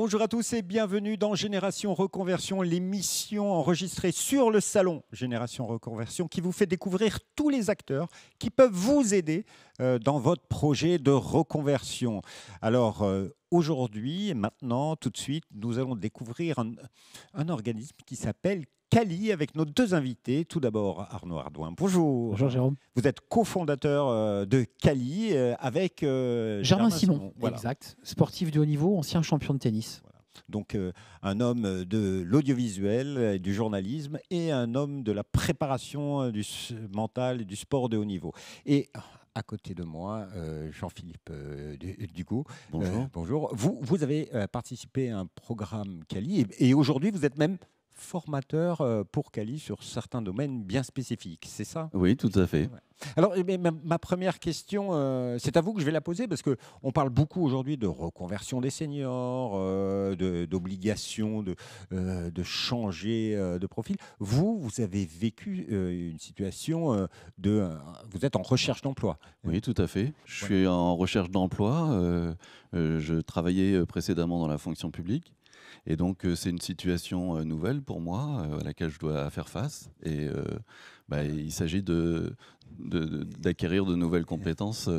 Bonjour à tous et bienvenue dans Génération Reconversion, l'émission enregistrée sur le salon Génération Reconversion qui vous fait découvrir tous les acteurs qui peuvent vous aider dans votre projet de reconversion. Alors aujourd'hui, maintenant, tout de suite, nous allons découvrir un organisme qui s'appelle Cali avec nos deux invités. Tout d'abord, Arnaud Ardouin. Bonjour. Bonjour Jérôme. Vous êtes cofondateur de Cali avec Germain Simon, voilà. exact. Sportif de haut niveau, ancien champion de tennis. Voilà. Donc un homme de l'audiovisuel, du journalisme et un homme de la préparation du mental et du sport de haut niveau. Et à côté de moi, Jean-Philippe Ducot. Bonjour. Bonjour. Vous avez participé à un programme Cali et aujourd'hui vous êtes même formateur pour Cali sur certains domaines bien spécifiques, c'est ça? Oui, tout à fait. Ouais. Alors, ma première question, c'est à vous que je vais la poser parce qu'on parle beaucoup aujourd'hui de reconversion des seniors, d'obligation de changer de profil. Vous avez vécu une situation vous êtes en recherche d'emploi. Oui, tout à fait. Je suis en recherche d'emploi. Je travaillais précédemment dans la fonction publique. Et donc, c'est une situation nouvelle pour moi à laquelle je dois faire face. Et il s'agit d'acquérir de nouvelles compétences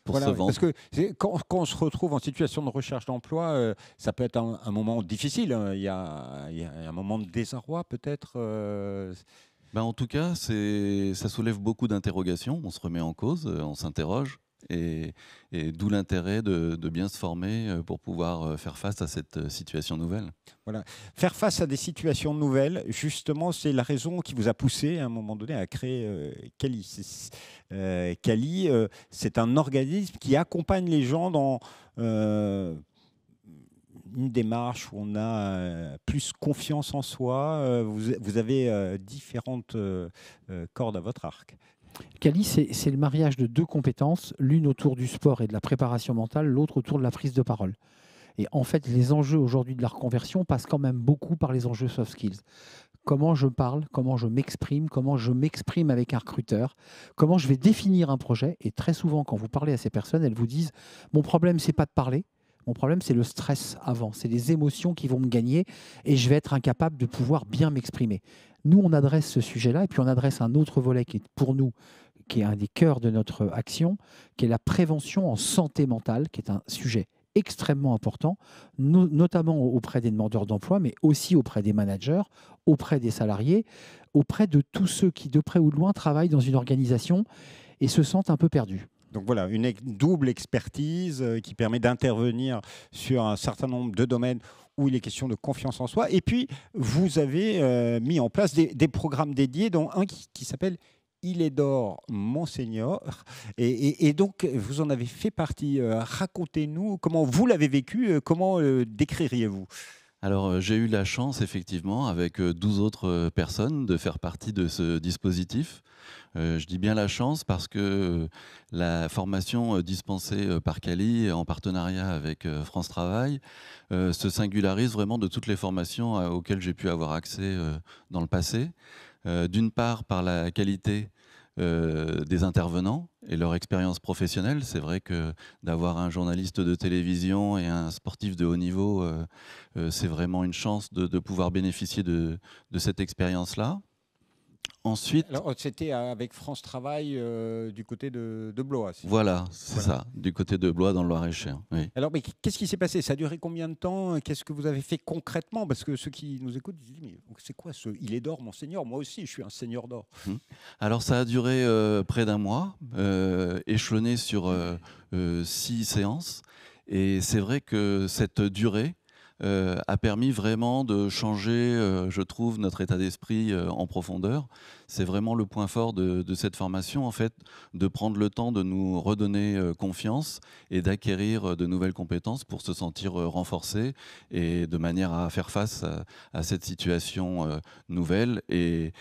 pour se vendre. Parce que quand on se retrouve en situation de recherche d'emploi, ça peut être un moment difficile. Hein. Il y a un moment de désarroi peut-être. En tout cas, ça soulève beaucoup d'interrogations. On se remet en cause, on s'interroge. Et d'où l'intérêt de bien se former pour pouvoir faire face à cette situation nouvelle. Voilà. Faire face à des situations nouvelles, justement, c'est la raison qui vous a poussé à un moment donné à créer Cali. Cali, c'est un organisme qui accompagne les gens dans une démarche où on a plus confiance en soi. Vous avez différentes cordes à votre arc. Cali, c'est le mariage de deux compétences, l'une autour du sport et de la préparation mentale, l'autre autour de la prise de parole. Et en fait, les enjeux aujourd'hui de la reconversion passent quand même beaucoup par les enjeux soft skills. Comment je parle, comment je m'exprime avec un recruteur, comment je vais définir un projet. Et très souvent, quand vous parlez à ces personnes, elles vous disent « Mon problème, c'est pas de parler. Mon problème, c'est le stress avant. C'est les émotions qui vont me gagner et je vais être incapable de pouvoir bien m'exprimer. » Nous, on adresse ce sujet-là et puis on adresse un autre volet qui est pour nous, qui est un des cœurs de notre action, qui est la prévention en santé mentale, qui est un sujet extrêmement important, notamment auprès des demandeurs d'emploi, mais aussi auprès des managers, auprès des salariés, auprès de tous ceux qui, de près ou de loin, travaillent dans une organisation et se sentent un peu perdus. Donc voilà, une double expertise qui permet d'intervenir sur un certain nombre de domaines où il est question de confiance en soi. Et puis, vous avez mis en place des programmes dédiés, dont un qui s'appelle Il est d'or, mon senior. Et donc, vous en avez fait partie. Racontez-nous comment vous l'avez vécu, comment décririez-vous ? Alors, j'ai eu la chance, effectivement, avec 12 autres personnes, de faire partie de ce dispositif. Je dis bien la chance parce que la formation dispensée par Cali en partenariat avec France Travail se singularise vraiment de toutes les formations auxquelles j'ai pu avoir accès dans le passé. D'une part, par la qualité des intervenants et leur expérience professionnelle. C'est vrai que d'avoir un journaliste de télévision et un sportif de haut niveau, c'est vraiment une chance de pouvoir bénéficier de cette expérience-là. Ensuite, alors, c'était avec France Travail du côté de Blois. Voilà, c'est ça, du côté de Blois dans le Loir-et-Cher. Oui. Alors, mais qu'est-ce qui s'est passé? Ça a duré combien de temps? Qu'est-ce que vous avez fait concrètement? Parce que ceux qui nous écoutent disent, mais c'est quoi ce Il est d'or, mon senior? Moi aussi, je suis un senior d'or. Alors, ça a duré près d'un mois, échelonné sur 6 séances. Et c'est vrai que cette durée a permis vraiment de changer, je trouve, notre état d'esprit en profondeur. C'est vraiment le point fort de cette formation, en fait, de prendre le temps de nous redonner confiance et d'acquérir de nouvelles compétences pour se sentir renforcé et de manière à faire face à cette situation nouvelle et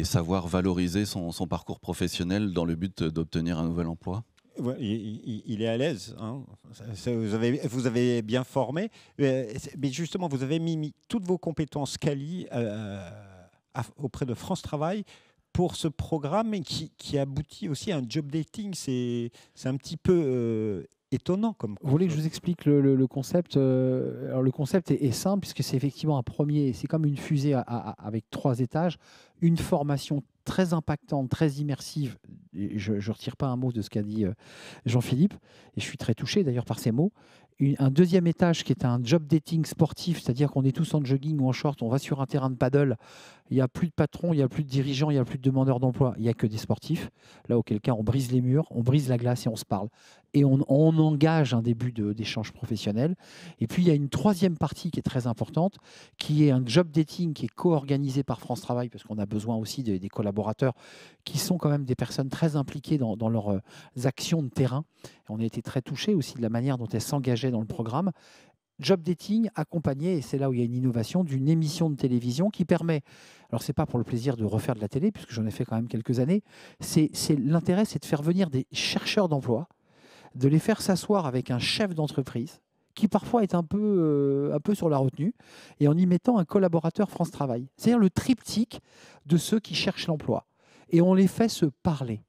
savoir valoriser son parcours professionnel dans le but d'obtenir un nouvel emploi. Ouais, il est à l'aise. Hein. Vous avez bien formé. Mais justement, vous avez mis toutes vos compétences Cali auprès de France Travail pour ce programme qui aboutit aussi à un job dating. C'est un petit peu étonnant comme. Vous voulez que je vous explique le concept? Alors le concept est simple puisque c'est effectivement un premier, c'est comme une fusée avec 3 étages, une formation très impactante, très immersive. Et je ne retire pas un mot de ce qu'a dit Jean-Philippe, et je suis très touché d'ailleurs par ces mots. Un deuxième étage qui est un job dating sportif, c'est-à-dire qu'on est tous en jogging ou en short, on va sur un terrain de paddle, il n'y a plus de patrons, il n'y a plus de dirigeants, il n'y a plus de demandeurs d'emploi, il n'y a que des sportifs, là auquel cas on brise les murs, on brise la glace et on se parle. Et on engage un début d'échange professionnel. Et puis il y a une troisième partie qui est très importante, qui est un job dating qui est co-organisé par France Travail, parce qu'on a besoin aussi des collaborateurs qui sont quand même des personnes très impliquées dans leurs actions de terrain. On a été très touchés aussi de la manière dont elles s'engageaient dans le programme. Job dating accompagné, et c'est là où il y a une innovation, d'une émission de télévision qui permet, alors c'est pas pour le plaisir de refaire de la télé, puisque j'en ai fait quand même quelques années, l'intérêt c'est de faire venir des chercheurs d'emploi, de les faire s'asseoir avec un chef d'entreprise qui parfois est un peu sur la retenue, et en y mettant un collaborateur France Travail. C'est-à-dire le triptyque de ceux qui cherchent l'emploi. Et on les fait se parler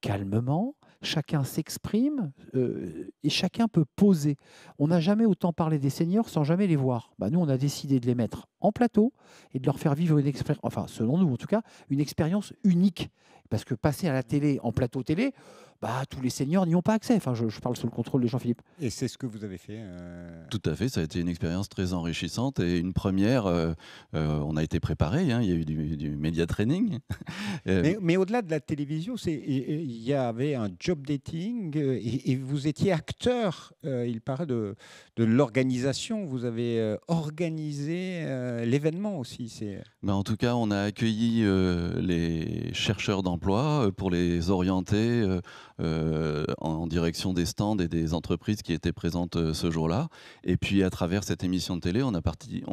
calmement, chacun s'exprime et chacun peut poser. On n'a jamais autant parlé des seniors sans jamais les voir. Bah, nous, on a décidé de les mettre en plateau et de leur faire vivre une expérience, enfin, selon nous en tout cas, une expérience unique. Parce que passer à la télé, en plateau télé, bah, tous les seniors n'y ont pas accès. Enfin, je parle sous le contrôle de Jean-Philippe. Et c'est ce que vous avez fait Tout à fait, ça a été une expérience très enrichissante et une première. On a été préparé, hein, il y a eu du média training. Mais au-delà de la télévision, il y avait un job dating et vous étiez acteur, il paraît, de l'organisation. Vous avez organisé l'événement aussi. En tout cas, on a accueilli les chercheurs d'emploi pour les orienter en direction des stands et des entreprises qui étaient présentes ce jour-là. Et puis, à travers cette émission de télé, on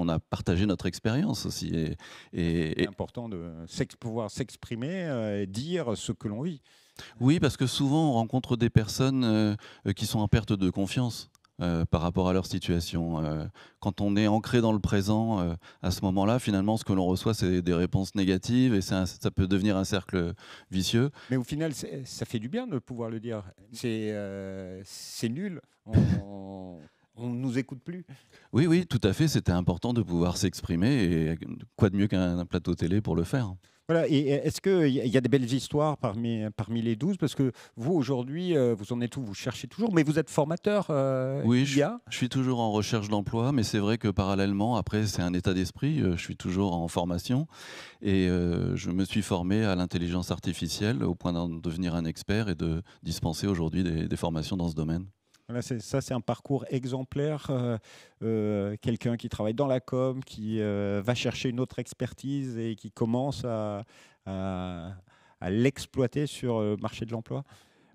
a partagé notre expérience aussi. C'est important de pouvoir s'exprimer, dire ce que l'on vit. Oui, parce que souvent, on rencontre des personnes qui sont en perte de confiance. Par rapport à leur situation. Quand on est ancré dans le présent, à ce moment-là, finalement, ce que l'on reçoit, c'est des réponses négatives et ça peut devenir un cercle vicieux. Mais au final, ça fait du bien de pouvoir le dire. C'est nul, on ne nous écoute plus. Oui, tout à fait. C'était important de pouvoir s'exprimer et quoi de mieux qu'un plateau télé pour le faire. Voilà. Et est-ce qu'il y a des belles histoires parmi les 12? Parce que vous, aujourd'hui, vous en êtes où? Vous cherchez toujours, mais vous êtes formateur. Oui, je suis toujours en recherche d'emploi, mais c'est vrai que parallèlement, après, c'est un état d'esprit. Je suis toujours en formation et je me suis formé à l'intelligence artificielle au point d'en devenir un expert et de dispenser aujourd'hui des formations dans ce domaine. Voilà, c'est un parcours exemplaire. Quelqu'un qui travaille dans la com, qui va chercher une autre expertise et qui commence à l'exploiter sur le marché de l'emploi.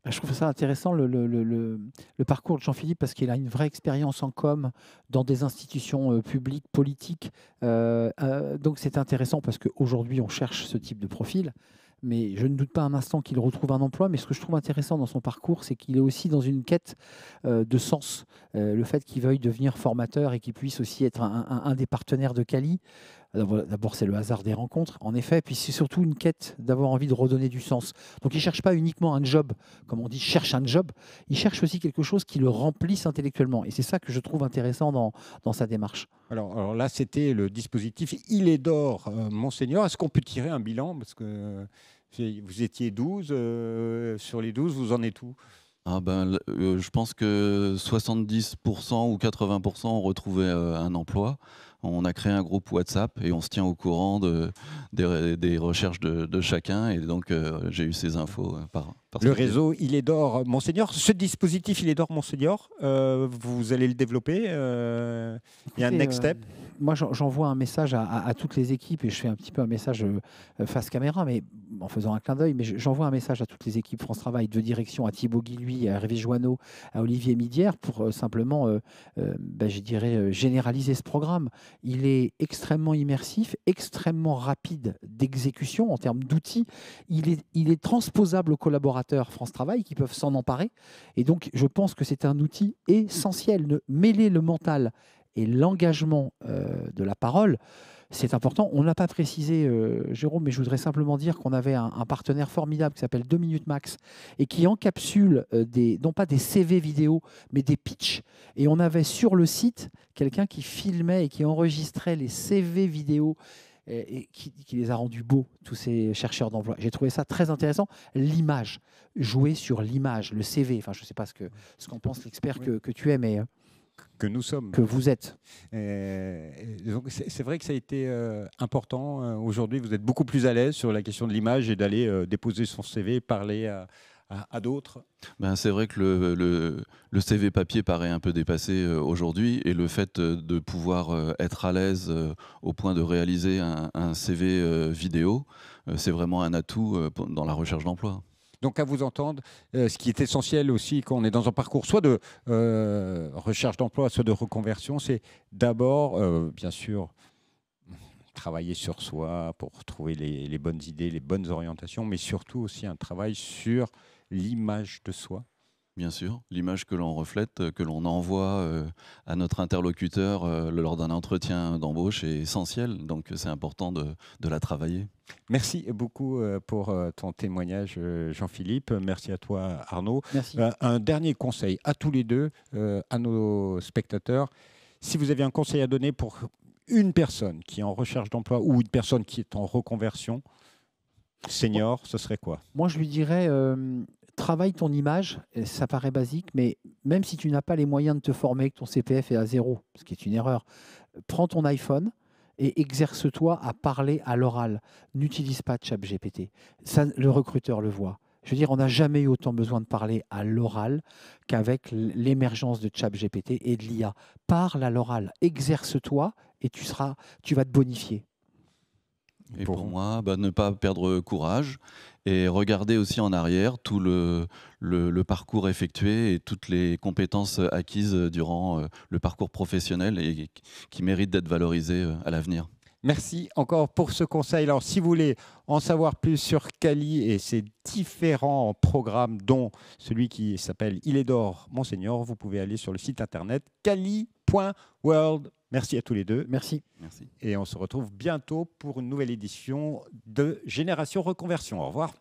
Je trouve ça intéressant, le parcours de Jean-Philippe, parce qu'il a une vraie expérience en com dans des institutions publiques, politiques. Donc c'est intéressant parce qu'aujourd'hui, on cherche ce type de profil. Mais je ne doute pas un instant qu'il retrouve un emploi. Mais ce que je trouve intéressant dans son parcours, c'est qu'il est aussi dans une quête de sens. Le fait qu'il veuille devenir formateur et qu'il puisse aussi être un des partenaires de Cali. D'abord, c'est le hasard des rencontres, en effet. Puis c'est surtout une quête d'avoir envie de redonner du sens. Donc il ne cherche pas uniquement un job, comme on dit, cherche un job. Il cherche aussi quelque chose qui le remplisse intellectuellement. Et c'est ça que je trouve intéressant dans sa démarche. Alors là, c'était le dispositif Il est d'or, Monseigneur. Est-ce qu'on peut tirer un bilan? Parce que vous étiez 12. Sur les 12, vous en êtes où? Je pense que 70% ou 80% ont retrouvé un emploi. On a créé un groupe WhatsApp et on se tient au courant des recherches de chacun. Et donc, j'ai eu ces infos par le réseau Il est d'or, Monseigneur. Ce dispositif Il est d'or, Monseigneur, vous allez le développer. Il y a un next step. Moi, j'envoie un message à toutes les équipes et je fais un petit peu un message face caméra, mais en faisant un clin d'œil. Mais j'envoie un message à toutes les équipes France Travail de direction, à Thibaut Guilhuy, à Hervé Joanneau, à Olivier Midière, pour simplement, je dirais, généraliser ce programme. Il est extrêmement immersif, extrêmement rapide d'exécution en termes d'outils. Il est transposable aux collaborateurs France Travail qui peuvent s'en emparer. Et donc, je pense que c'est un outil essentiel. Mêler le mental et l'engagement de la parole, C'est important. On n'a pas précisé, Jérôme, mais je voudrais simplement dire qu'on avait un partenaire formidable qui s'appelle 2 minutes max et qui encapsule non pas des CV vidéo, mais des pitchs. Et on avait sur le site quelqu'un qui filmait et qui enregistrait les CV vidéo et qui les a rendus beaux, tous ces chercheurs d'emploi. J'ai trouvé ça très intéressant. L'image, jouer sur l'image, le CV. Enfin, je ne sais pas ce qu'en pense l'expert que tu es, mais que nous sommes. Que vous êtes. C'est vrai que ça a été important. Aujourd'hui, vous êtes beaucoup plus à l'aise sur la question de l'image et d'aller déposer son CV, parler à d'autres. C'est vrai que le CV papier paraît un peu dépassé aujourd'hui, et le fait de pouvoir être à l'aise au point de réaliser un CV vidéo, c'est vraiment un atout dans la recherche d'emploi. Donc, à vous entendre, ce qui est essentiel aussi quand on est dans un parcours soit de recherche d'emploi, soit de reconversion, c'est d'abord, bien sûr, travailler sur soi pour trouver les bonnes idées, les bonnes orientations, mais surtout aussi un travail sur l'image de soi. Bien sûr, l'image que l'on reflète, que l'on envoie à notre interlocuteur lors d'un entretien d'embauche est essentielle, donc c'est important de la travailler. Merci beaucoup pour ton témoignage, Jean-Philippe. Merci à toi, Arnaud. Merci. Un dernier conseil à tous les deux, à nos spectateurs. Si vous avez un conseil à donner pour une personne qui est en recherche d'emploi ou une personne qui est en reconversion, senior, ce serait quoi? Moi, je lui dirais, travaille ton image. Ça paraît basique, mais même si tu n'as pas les moyens de te former, que ton CPF est à 0, ce qui est une erreur, prends ton iPhone et exerce-toi à parler à l'oral. N'utilise pas ChatGPT. Ça, le recruteur le voit. Je veux dire, on n'a jamais eu autant besoin de parler à l'oral qu'avec l'émergence de ChatGPT et de l'IA. Parle à l'oral, exerce-toi et tu vas te bonifier. Et pour moi, ne pas perdre courage et regarder aussi en arrière tout le parcours effectué et toutes les compétences acquises durant le parcours professionnel et qui méritent d'être valorisées à l'avenir. Merci encore pour ce conseil. Alors, si vous voulez en savoir plus sur Quali et ses différents programmes, dont celui qui s'appelle Il est d'or, mon senior, vous pouvez aller sur le site internet quali.world. Merci à tous les deux. Merci. Merci. Et on se retrouve bientôt pour une nouvelle édition de Génération Reconversion. Au revoir.